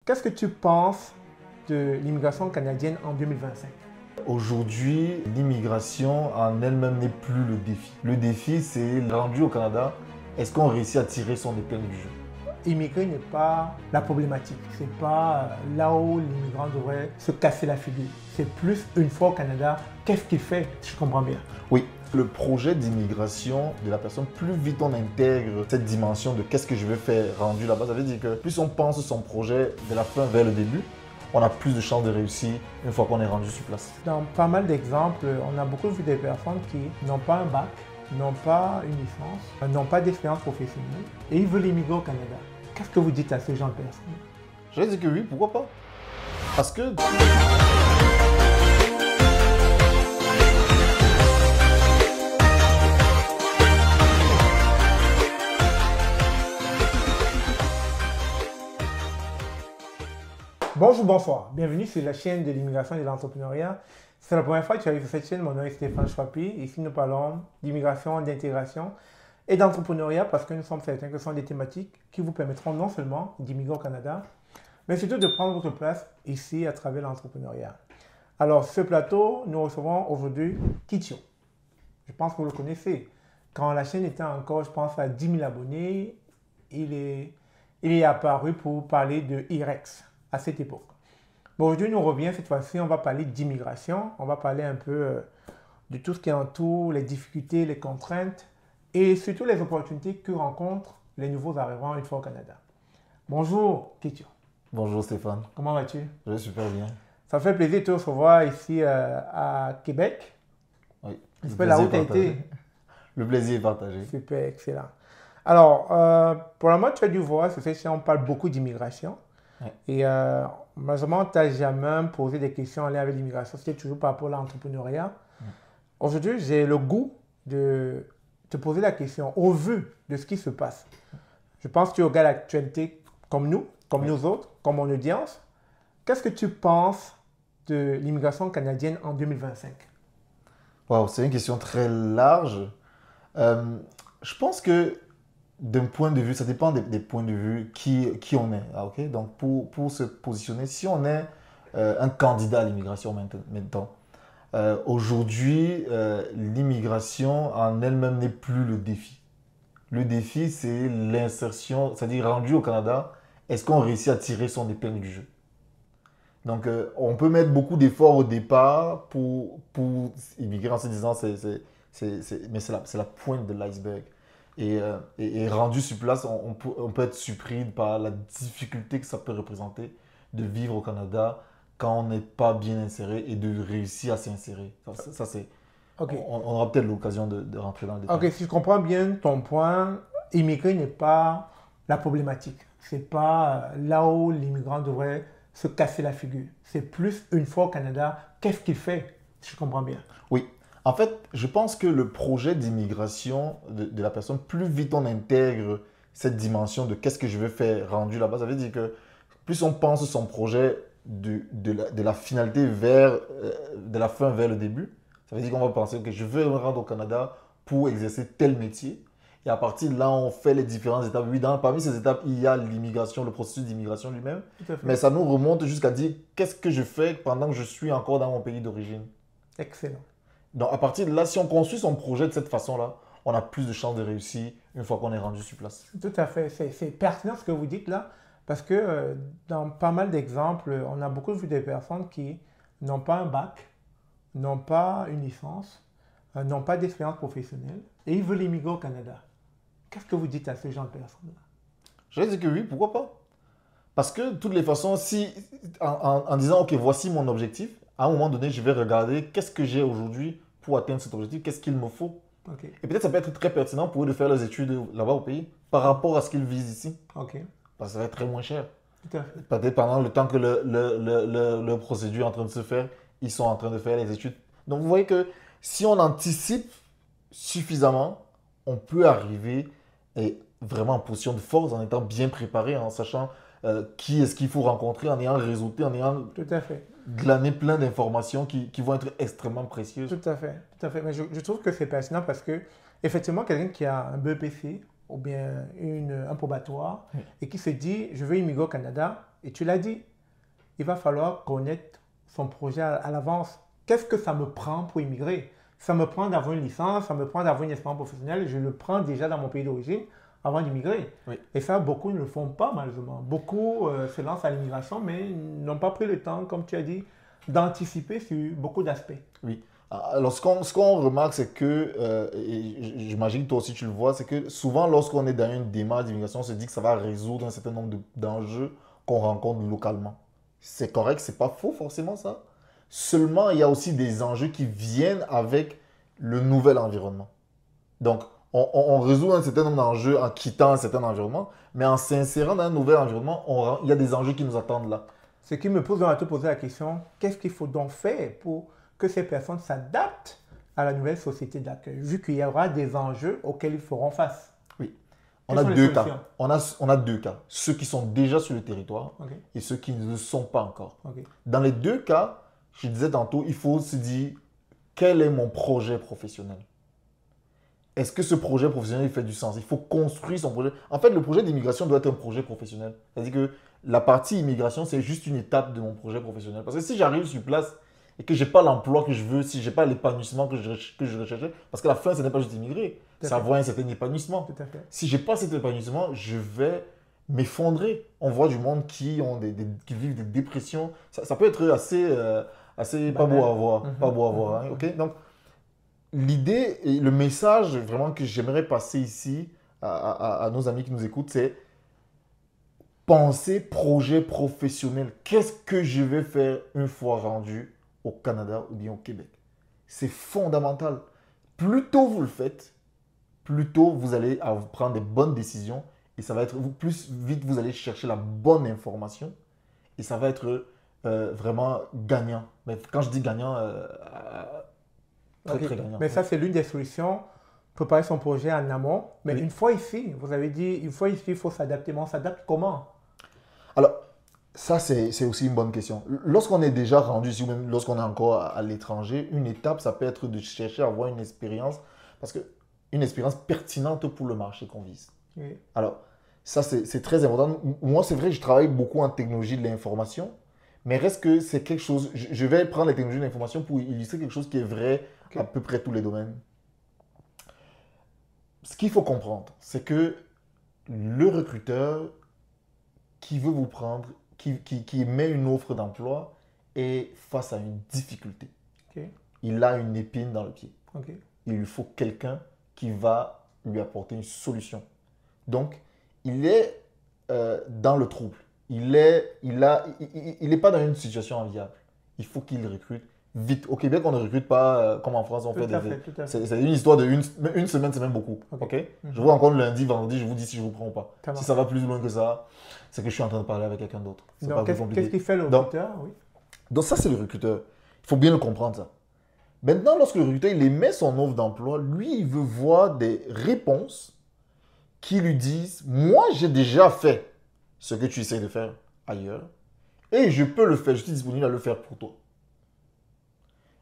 Qu'est-ce que tu penses de l'immigration canadienne en 2025? Aujourd'hui, l'immigration en elle-même n'est plus le défi. Le défi, c'est rendu au Canada, est-ce qu'on réussit à tirer son épingle du jeu? Immigrer n'est pas la problématique. C'est pas là où l'immigrant devrait se casser la figure. C'est plus une fois au Canada, qu'est-ce qu'il fait? Je comprends bien. Oui, le projet d'immigration de la personne, plus vite on intègre cette dimension de qu'est-ce que je vais faire rendu là-bas, ça veut dire que plus on pense son projet de la fin vers le début, on a plus de chances de réussir une fois qu'on est rendu sur place. Dans pas mal d'exemples, on a beaucoup vu des personnes qui n'ont pas un bac, n'ont pas une licence, n'ont pas d'expérience professionnelle et ils veulent immigrer au Canada. Qu'est-ce que vous dites à ces gens de personnes? Je vais dire que oui, pourquoi pas? Parce que... Bonjour, bonsoir. Bienvenue sur la chaîne de l'immigration et de l'entrepreneuriat. C'est la première fois que tu arrives sur cette chaîne. Mon nom est Stéphane Chouapi. Ici, nous parlons d'immigration, d'intégration et d'entrepreneuriat parce que nous sommes certains que ce sont des thématiques qui vous permettront non seulement d'immigrer au Canada, mais surtout de prendre votre place ici à travers l'entrepreneuriat. Alors, ce plateau, nous recevons aujourd'hui Kitio. Je pense que vous le connaissez. Quand la chaîne était encore, je pense, à 10 000 abonnés, il est apparu pour parler de IREX à cette époque. Bon, aujourd'hui, nous revient cette fois-ci, on va parler d'immigration, on va parler un peu de tout ce qui entoure les difficultés, les contraintes et surtout les opportunités que rencontrent les nouveaux arrivants une fois au Canada. Bonjour, Kitio. Bonjour Stéphane. Comment vas-tu? Je vais super bien. Ça fait plaisir de te recevoir ici à Québec. Oui. J'espère la route a été. Le plaisir est partagé. Super, excellent. Alors, pour le moment, tu as dû voir, sur cette chaîne, on parle beaucoup d'immigration. Ouais. Et malheureusement, tu n'as jamais posé des questions en lien avec l'immigration. C'était toujours par rapport à l'entrepreneuriat. Aujourd'hui, j'ai le goût de te poser la question au vu de ce qui se passe. Je pense que tu regardes l'actualité comme nous, comme nous autres, comme mon audience. Qu'est-ce que tu penses de l'immigration canadienne en 2025? Wow, c'est une question très large. Je pense que d'un point de vue, ça dépend des points de vue qui on est. Ah, ok. Donc, pour se positionner, si on est un candidat à l'immigration maintenant, aujourd'hui, l'immigration en elle-même n'est plus le défi. Le défi, c'est l'insertion, c'est-à-dire rendu au Canada, est-ce qu'on réussit à tirer son épingle du jeu? Donc, on peut mettre beaucoup d'efforts au départ pour immigrer en se disant, mais c'est la pointe de l'iceberg. Et rendu sur place, on peut être surpris par la difficulté que ça peut représenter de vivre au Canada quand on n'est pas bien inséré et de réussir à s'insérer. Ça c'est... Okay. On aura peut-être l'occasion de rentrer dans le détail. Ok, si je comprends bien ton point, immigrer n'est pas la problématique. C'est pas là où l'immigrant devrait se casser la figure. C'est plus une fois au Canada, qu'est-ce qu'il fait, si je comprends bien. Oui. En fait, je pense que le projet d'immigration de la personne, plus vite on intègre cette dimension de qu'est-ce que je veux faire rendu là-bas, ça veut dire que plus on pense son projet de la finalité de la fin vers le début, ça veut dire qu'on va penser que je veux me rendre au Canada pour exercer tel métier. Et à partir de là, on fait les différentes étapes. Oui, parmi ces étapes, il y a l'immigration, le processus d'immigration lui-même. Mais ça nous remonte jusqu'à dire qu'est-ce que je fais pendant que je suis encore dans mon pays d'origine. Excellent. Donc, à partir de là, si on construit son projet de cette façon-là, on a plus de chances de réussir une fois qu'on est rendu sur place. Tout à fait. C'est pertinent ce que vous dites là, parce que dans pas mal d'exemples, on a beaucoup vu des personnes qui n'ont pas un bac, n'ont pas une licence, n'ont pas d'expérience professionnelle et ils veulent immigrer au Canada. Qu'est-ce que vous dites à ces gens de personnes-là? Je vais dire que oui, pourquoi pas? Parce que de toutes les façons, en disant, OK, voici mon objectif, à un moment donné, je vais regarder qu'est-ce que j'ai aujourd'hui pour atteindre cet objectif, qu'est-ce qu'il me faut. Okay. Et peut-être ça peut être très pertinent pour eux de faire leurs études là-bas au pays par rapport à ce qu'ils visent ici. Okay. Parce que ça va être très moins cher. Tout à fait. Peut-être pendant le temps que le procédure est en train de se faire, ils sont en train de faire les études. Donc vous voyez que si on anticipe suffisamment, on peut arriver vraiment en position de force, en étant bien préparé, en sachant qui est-ce qu'il faut rencontrer, en ayant réseauté, en ayant tout à fait glané plein d'informations qui vont être extrêmement précieuses. Tout à fait, tout à fait. Mais je trouve que c'est pertinent parce que, effectivement, quelqu'un qui a un BEPC ou bien un probatoire et qui se dit, je veux immigrer au Canada, Et tu l'as dit, il va falloir connaître son projet à l'avance. Qu'est-ce que ça me prend pour immigrer? Ça me prend d'avoir une licence, ça me prend d'avoir une expérience professionnelle. Je le prends déjà dans mon pays d'origine avant d'immigrer. Oui. Et ça, beaucoup ne le font pas, malheureusement. Beaucoup se lancent à l'immigration, mais n'ont pas pris le temps, comme tu as dit, d'anticiper sur beaucoup d'aspects. Oui. Alors, ce qu'on remarque, c'est que, et j'imagine que toi aussi tu le vois, c'est que souvent, lorsqu'on est dans une démarche d'immigration, on se dit que ça va résoudre un certain nombre d'enjeux qu'on rencontre localement. C'est correct, c'est pas faux forcément ça. Seulement, il y a aussi des enjeux qui viennent avec le nouvel environnement. Donc, on résout un certain nombre d'enjeux en quittant un certain environnement, mais en s'insérant dans un nouvel environnement, il y a des enjeux qui nous attendent là. Ce qui me pousse donc à te poser la question, qu'est-ce qu'il faut donc faire pour que ces personnes s'adaptent à la nouvelle société d'accueil, vu qu'il y aura des enjeux auxquels ils feront face? Oui. On Quelles a sont les deux solutions? cas. On a deux cas. Ceux qui sont déjà sur le territoire Ok, et ceux qui ne le sont pas encore. ok, Dans les deux cas, je disais tantôt, il faut se dire quel est mon projet professionnel. Est-ce que ce projet professionnel il fait du sens? Il faut construire son projet. En fait, le projet d'immigration doit être un projet professionnel. C'est-à-dire que la partie immigration, c'est juste une étape de mon projet professionnel. Parce que si j'arrive sur place et que je n'ai pas l'emploi que je veux, si je n'ai pas l'épanouissement que je recherchais, parce que la fin, ce n'est pas juste immigrer, Tout à c'est fait. avoir un certain épanouissement. tout à fait. Si je n'ai pas cet épanouissement, je vais m'effondrer. On voit du monde qui vivent des dépressions. Ça peut être assez pas beau à voir. Pas beau à voir, hein, ok? Donc, l'idée et le message vraiment que j'aimerais passer ici à nos amis qui nous écoutent, c'est penser projet professionnel. Qu'est-ce que je vais faire une fois rendu au Canada ou bien au Québec? C'est fondamental. Plus tôt vous le faites, plus tôt vous allez prendre des bonnes décisions et ça va être plus vite vous allez chercher la bonne information et ça va être vraiment gagnant. Mais quand je dis gagnant, très Ok. très gagnant. Mais ça, c'est l'une des solutions, préparer son projet en amont. Mais Oui. une fois ici, vous avez dit, une fois ici, il faut s'adapter. Mais on s'adapte comment? Alors, ça, c'est aussi une bonne question. Lorsqu'on est déjà rendu ici, ou même lorsqu'on est encore à l'étranger, une étape, ça peut être de chercher à avoir une expérience, parce que une expérience pertinente pour le marché qu'on vise. Oui. Alors, ça, c'est très important. Moi, c'est vrai que je travaille beaucoup en technologie de l'information, mais reste que c'est quelque chose, je vais prendre la technologie de l'information pour illustrer quelque chose qui est vrai Ok. à peu près tous les domaines. Ce qu'il faut comprendre, c'est que le recruteur qui veut vous prendre, qui émet une offre d'emploi, est face à une difficulté. Ok. Il a une épine dans le pied. Ok. Il lui faut quelqu'un qui va lui apporter une solution. Donc, il est dans le trouble. Il n'est pas dans une situation enviable. Il faut qu'il recrute vite. Au Québec, on ne recrute pas comme en France, on fait Tout à des... fait, tout à fait. C'est une histoire de une semaine, c'est même beaucoup. Ok. Ok. Je vous rencontre lundi, vendredi, je vous dis si je vous prends ou pas. Ça Si marche. ça va plus loin que ça, c'est que je suis en train de parler avec quelqu'un d'autre. C'est pas Donc, plus qu'est-ce compliqué. qu'il fait le Donc, recruteur? Oui. Donc ça, c'est le recruteur. Il faut bien le comprendre, ça. Maintenant, lorsque le recruteur il émet son offre d'emploi, lui, il veut voir des réponses qui lui disent, moi, j'ai déjà fait ce que tu essaies de faire ailleurs et je peux le faire, je suis disponible à le faire pour toi.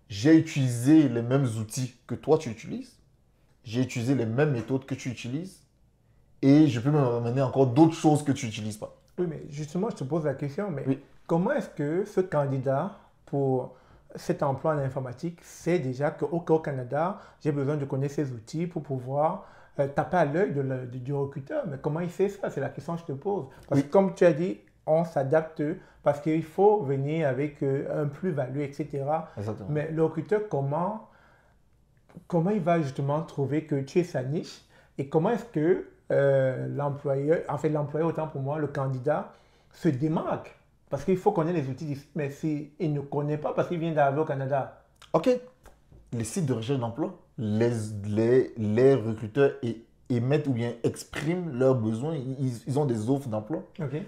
J'ai utilisé les mêmes outils que toi, tu utilises. J'ai utilisé les mêmes méthodes que tu utilises et je peux me ramener encore d'autres choses que tu n'utilises pas. Oui, mais justement, je te pose la question, mais Oui. comment est-ce que ce candidat pour cet emploi en informatique sait déjà qu'au Canada, j'ai besoin de connaître ces outils pour pouvoir taper à l'œil du recruteur? Mais comment il sait ça? C'est la question que je te pose. Parce que comme tu as dit, on s'adapte parce qu'il faut venir avec un plus-value, etc. Exactement. Mais le recruteur, comment il va justement trouver que tu es sa niche et comment est-ce que l'employeur, autant pour moi, le candidat, se démarque? Parce qu'il faut connaître les outils, mais s'il ne connaît pas parce qu'il vient d'arriver au Canada. Ok. Les sites de recherche d'emploi, les recruteurs émettent ou bien expriment leurs besoins. Ils ont des offres d'emploi. Ok,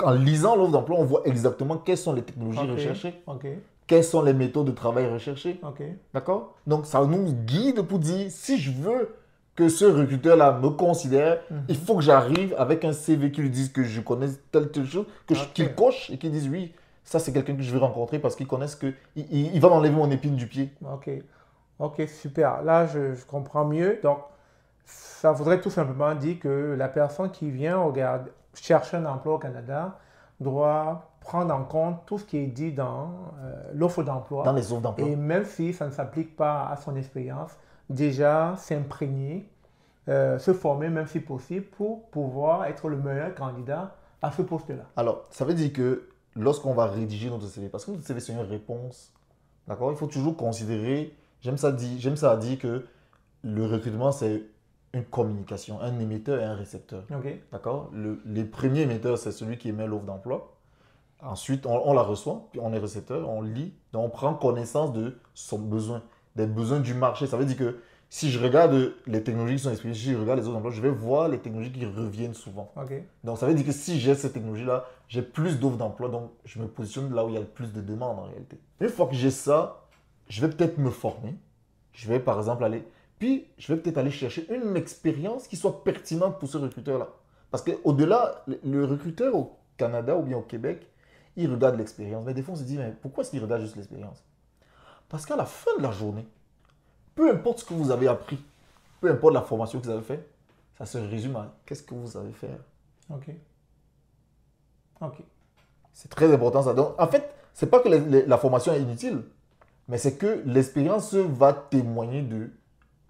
En lisant l'offre d'emploi, on voit exactement quelles sont les technologies ok, recherchées, ok, quelles sont les méthodes de travail recherchées. ok. D'accord? Donc, ça nous guide pour dire, si je veux que ce recruteur-là me considère, il faut que j'arrive avec un CV qui lui dise que je connais telle chose, Ok. qu'il coche et qu'il dise, oui, ça c'est quelqu'un que je vais rencontrer parce qu'il connaît il va m'enlever mon épine du pied. Ok, ok, super. Là, je comprends mieux. Donc, ça voudrait tout simplement dire que la personne qui vient chercher un emploi au Canada doit prendre en compte tout ce qui est dit dans l'offre d'emploi. Dans les offres d'emploi. Et même si ça ne s'applique pas à son expérience, déjà s'imprégner, se former même si possible pour pouvoir être le meilleur candidat à ce poste-là. Alors, ça veut dire que lorsqu'on va rédiger notre CV, parce que notre CV c'est une réponse, d'accord? Il faut toujours considérer, j'aime ça dire que le recrutement c'est une communication, un émetteur et un récepteur. Ok. D'accord? Les premiers émetteurs, c'est celui qui émet l'offre d'emploi. Ensuite, on la reçoit, puis on est récepteur, on lit, donc on prend connaissance de son besoin, des besoins du marché. Ça veut dire que si je regarde les technologies qui sont exprimées, si je regarde les autres emplois, je vais voir les technologies qui reviennent souvent. Ok. Donc ça veut dire que si j'ai cette technologie-là, j'ai plus d'offres d'emploi, donc je me positionne là où il y a le plus de demandes en réalité. Une fois que j'ai ça, je vais peut-être me former. Je vais par exemple puis je vais peut-être aller chercher une expérience qui soit pertinente pour ce recruteur-là. Parce qu'au-delà, le recruteur au Canada ou bien au Québec, il regarde l'expérience. Mais des fois, on se dit, mais pourquoi est-ce qu'il regarde juste l'expérience? Parce qu'à la fin de la journée, peu importe ce que vous avez appris, peu importe la formation que vous avez faite, ça se résume à qu'est-ce que vous savez faire. Ok. Ok. C'est très important ça. Donc, en fait, c'est pas que la formation est inutile, mais c'est que l'expérience va témoigner de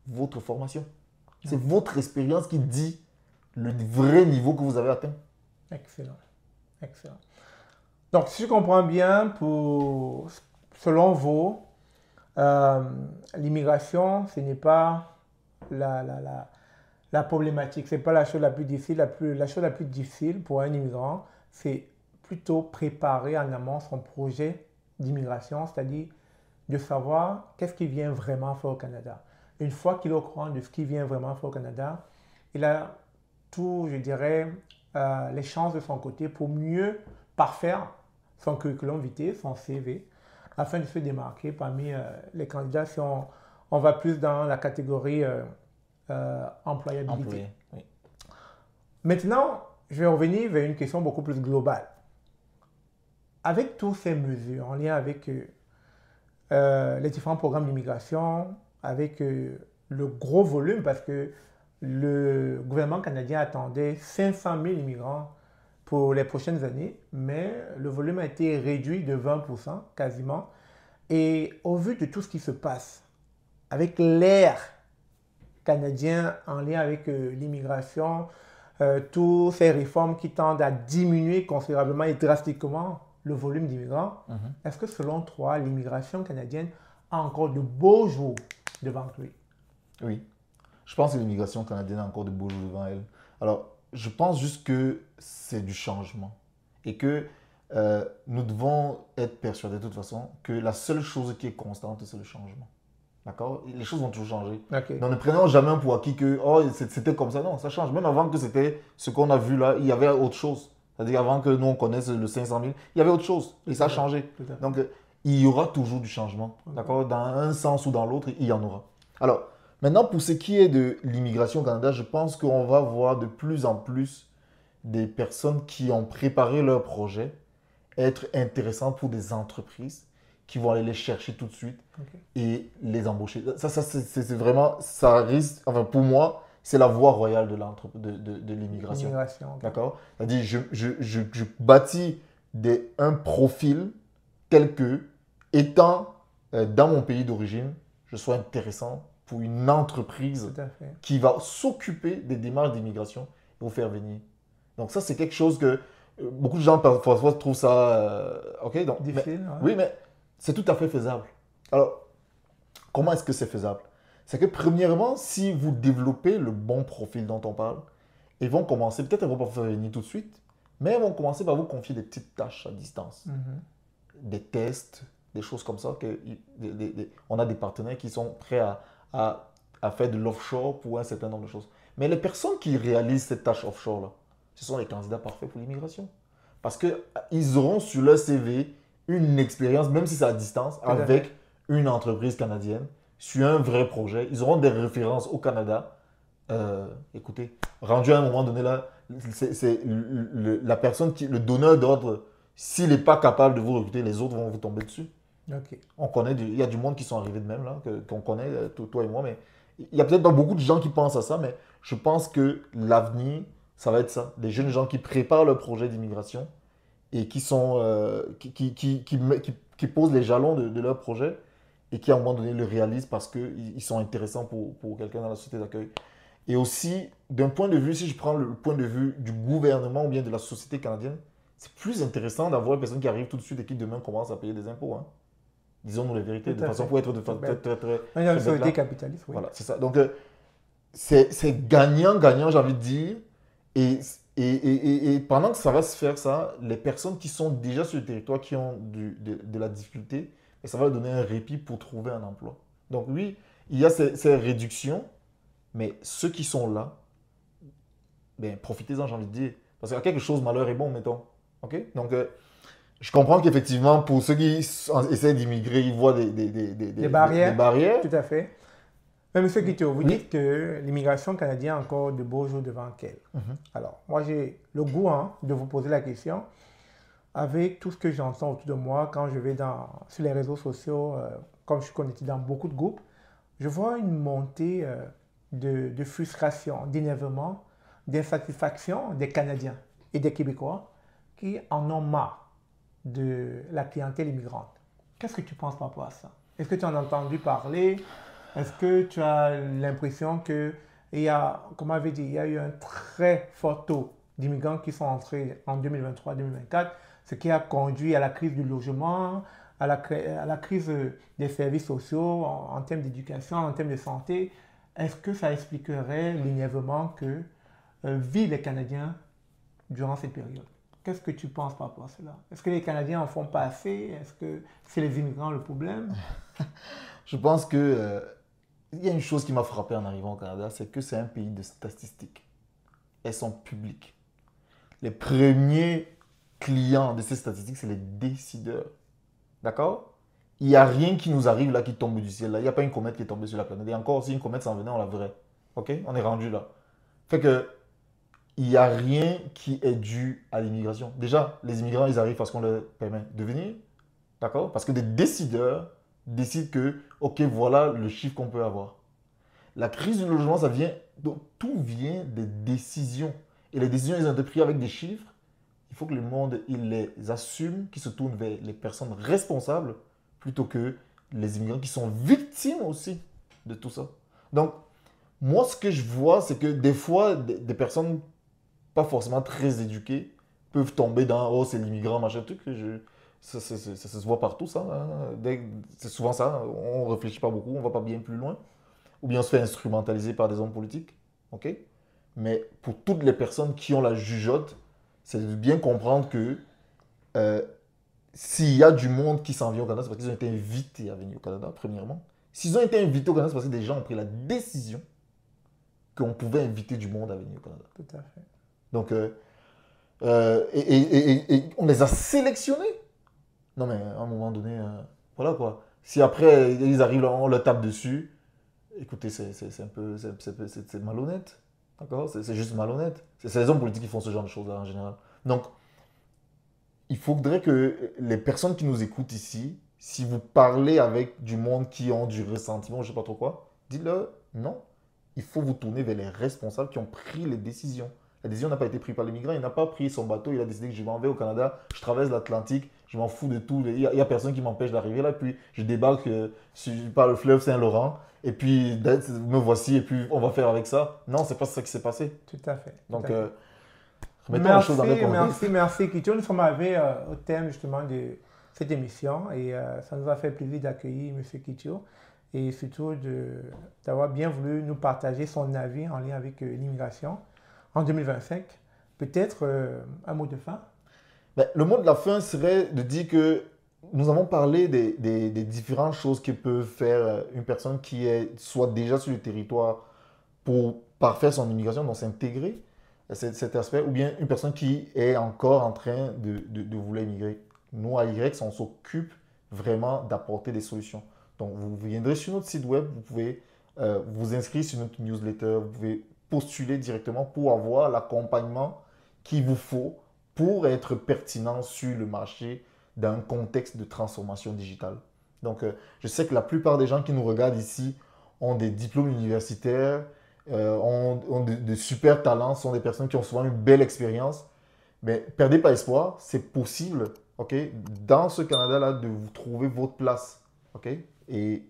votre formation. C'est votre expérience qui dit le vrai niveau que vous avez atteint. Excellent. Excellent. Donc, si je comprends bien, selon vous, l'immigration, ce n'est pas la problématique, ce n'est pas la chose la plus difficile. La chose la plus difficile pour un immigrant, c'est plutôt préparer en amont son projet d'immigration, c'est-à-dire de savoir qu'est-ce qu'il vient vraiment faire au Canada. Une fois qu'il est au courant de ce qu'il vient vraiment faire au Canada, il a tout, je dirais, les chances de son côté pour mieux parfaire son curriculum vitae, son CV, afin de se démarquer parmi les candidats si on va plus dans la catégorie employabilité. Employé, oui. Maintenant, je vais revenir vers une question beaucoup plus globale. Avec toutes ces mesures en lien avec les différents programmes d'immigration, avec le gros volume, parce que le gouvernement canadien attendait 500 000 immigrants pour les prochaines années, mais le volume a été réduit de 20% quasiment. Et au vu de tout ce qui se passe, avec l'ère canadien en lien avec l'immigration, toutes ces réformes qui tendent à diminuer considérablement et drastiquement le volume d'immigrants, est-ce que selon toi, l'immigration canadienne a encore de beaux jours devant lui? Oui. Je pense que l'immigration canadienne a encore de beaux jours devant elle. Alors, je pense juste que c'est du changement et que nous devons être persuadés de toute façon que la seule chose qui est constante, c'est le changement. D'accord? Les choses vont toujours changer. Okay. Donc ne prenons jamais pour acquis que oh, c'était comme ça. Non, ça change. Même avant que c'était ce qu'on a vu là, il y avait autre chose. C'est-à-dire avant que nous on connaisse le 500 000, il y avait autre chose et ça a changé. Donc il y aura toujours du changement. D'accord? Dans un sens ou dans l'autre, il y en aura. Alors, maintenant pour ce qui est de l'immigration au Canada, je pense qu'on va voir de plus en plus des personnes qui ont préparé leur projet être intéressant pour des entreprises qui vont aller les chercher tout de suite et les embaucher. Ça c'est vraiment, ça risque, enfin pour moi, c'est la voie royale de l'immigration. D'accord? C'est-à-dire, je bâtis un profil tel que, étant dans mon pays d'origine, je sois intéressant pour une entreprise qui va s'occuper des démarches d'immigration et vous faire venir. Donc ça, c'est quelque chose que beaucoup de gens parfois trouvent ça donc, difficile. Oui, mais c'est tout à fait faisable. Alors, comment est-ce que c'est faisable? C'est que premièrement, si vous développez le bon profil dont on parle, ils vont commencer, peut-être ils ne vont pas vous faire venir tout de suite, mais ils vont commencer par vous confier des petites tâches à distance. Des tests, des choses comme ça. On a des partenaires qui sont prêts à faire de l'offshore pour un certain nombre de choses. Mais les personnes qui réalisent cette tâche offshore-là, ce sont les candidats parfaits pour l'immigration. Parce qu'ils auront sur leur CV une expérience, même si c'est à distance, avec une entreprise canadienne, sur un vrai projet. Ils auront des références au Canada. Écoutez, rendu à un moment donné là, c'est la personne le donneur d'ordre, s'il n'est pas capable de vous recruter, les autres vont vous tomber dessus. On connaît, il y a du monde qui sont arrivés de même là, qu'on connaît, toi et moi, mais il n'y a peut-être pas beaucoup de gens qui pensent à ça, mais je pense que l'avenir, ça va être ça. Des jeunes gens qui préparent leur projet d'immigration et qui posent les jalons de leur projet et qui à un moment donné le réalisent parce qu'ils sont intéressants pour quelqu'un dans la société d'accueil. Et aussi, d'un point de vue, si je prends le point de vue du gouvernement ou bien de la société canadienne, c'est plus intéressant d'avoir une personne qui arrive tout de suite et qui demain commence à payer des impôts. Hein. Disons-nous la vérité, Tout de à façon fait. pour être On est dans une très bête société là. capitaliste, oui. Voilà, c'est ça. Donc, c'est gagnant-gagnant, j'ai envie de dire. Et, et pendant que ça va se faire, ça, les personnes qui sont déjà sur le territoire, qui ont de la difficulté, et ça va leur donner un répit pour trouver un emploi. Donc, oui, il y a ces réductions, mais ceux qui sont là, ben, profitez-en, j'ai envie de dire. Parce qu'à quelque chose, malheur est bon, mettons. OK? Donc, je comprends qu'effectivement, pour ceux qui essaient d'immigrer, ils voient Des des barrières, barrières. tout à fait. Mais monsieur Quito, vous Oui. dites que l'immigration canadienne a encore de beaux jours devant elle. Mhm. Alors, moi, j'ai le goût de vous poser la question. Avec tout ce que j'entends autour de moi, quand je vais sur les réseaux sociaux, comme je suis connecté dans beaucoup de groupes, je vois une montée de frustration, d'énervement, d'insatisfaction des Canadiens et des Québécois qui en ont marre de la clientèle immigrante. Qu'est-ce que tu penses par rapport à ça? Est-ce que tu en as entendu parler? Est-ce que tu as l'impression qu'il y a, comme on avait dit, il y a eu un très fort taux d'immigrants qui sont entrés en 2023-2024, ce qui a conduit à la crise du logement, à la crise des services sociaux en termes d'éducation, en termes de santé? Est-ce que ça expliquerait l'énervement que vivent les Canadiens durant cette période? Qu'est-ce que tu penses par rapport à cela? Est-ce que les Canadiens en font pas assez? Est-ce que c'est les immigrants le problème? Je pense que il y a une chose qui m'a frappé en arrivant au Canada, c'est que c'est un pays de statistiques. Elles sont publiques. Les premiers clients de ces statistiques, c'est les décideurs. D'accord? Il n'y a rien qui nous arrive là qui tombe du ciel. Là. Il n'y a pas une comète qui est tombée sur la planète. Et encore, si une comète s'en venait, on la verrait. OK? On est rendu là. Fait que il n'y a rien qui est dû à l'immigration. Déjà, les immigrants, ils arrivent parce qu'on leur permet de venir. D'accord? Parce que des décideurs décident que, OK, voilà le chiffre qu'on peut avoir. La crise du logement, ça vient, donc tout vient des décisions. Et les décisions, ils ont été prises avec des chiffres. Il faut que le monde, il les assume, qu'il se tourne vers les personnes responsables plutôt que les immigrants qui sont victimes aussi de tout ça. Donc, moi, ce que je vois, c'est que des fois, des personnes pas forcément très éduqués peuvent tomber dans oh c'est l'immigrant machin truc ça se voit partout ça hein. C'est souvent ça on réfléchit pas beaucoup on va pas bien plus loin ou bien on se fait instrumentaliser par des hommes politiques ok mais pour toutes les personnes qui ont la jugeote c'est de bien comprendre que euh, s'il y a du monde qui s'en vient au Canada c'est parce qu'ils ont été invités à venir au Canada premièrement s'ils ont été invités au Canada c'est parce que des gens ont pris la décision qu'on pouvait inviter du monde à venir au Canada Tout à fait. donc et on les a sélectionnés. Non, mais à un moment donné, voilà quoi. Si après ils arrivent, on leur tape dessus, écoutez, c'est un peu, c'est malhonnête. D'accord? C'est juste malhonnête. C'est les hommes politiques qui font ce genre de choses-là en général. Donc, il faudrait que les personnes qui nous écoutent ici, si vous parlez avec du monde qui ont du ressentiment, je ne sais pas trop quoi, dites-leur non. Il faut vous tourner vers les responsables qui ont pris les décisions. La décision n'a pas été prise par l'immigrant, il n'a pas pris son bateau, il a décidé que je m'en vais au Canada, je traverse l'Atlantique, je m'en fous de tout, il n'y a personne qui m'empêche d'arriver là, puis je débarque par le fleuve Saint-Laurent, et puis me voici, et puis on va faire avec ça. Non, c'est pas ça qui s'est passé. Tout à fait. Donc, Tout à fait. remettons les choses dans leur Merci, contexte. merci, Kito. Nous sommes arrivés au thème justement de cette émission et ça nous a fait plaisir d'accueillir M. Kito et surtout d'avoir bien voulu nous partager son avis en lien avec l'immigration en 2025. Peut-être un mot de fin? Ben, le mot de la fin serait de dire que nous avons parlé des différentes choses que peut faire une personne qui est soit déjà sur le territoire pour parfaire son immigration, donc s'intégrer à cet aspect, ou bien une personne qui est encore en train de vouloir immigrer. Nous, à Y, on s'occupe vraiment d'apporter des solutions. Donc, vous viendrez sur notre site web, vous pouvez vous inscrire sur notre newsletter, vous pouvez postuler directement pour avoir l'accompagnement qu'il vous faut pour être pertinent sur le marché dans un contexte de transformation digitale. Donc, je sais que la plupart des gens qui nous regardent ici ont des diplômes universitaires, ont de super talents, sont des personnes qui ont souvent une belle expérience, Mais perdez pas espoir, c'est possible, ok, dans ce Canada-là, de vous trouver votre place, ok, et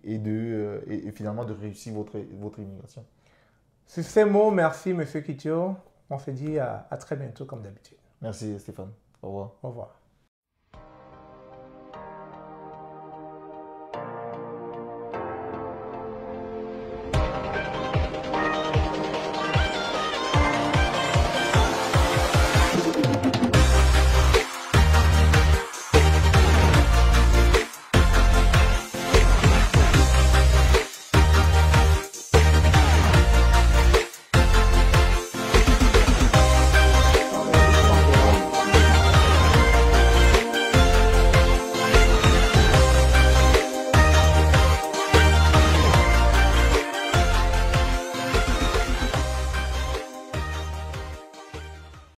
finalement de réussir votre immigration. Sur ces mots, merci Monsieur Kitio. On se dit à très bientôt comme d'habitude. Merci Stéphane. Au revoir. Au revoir.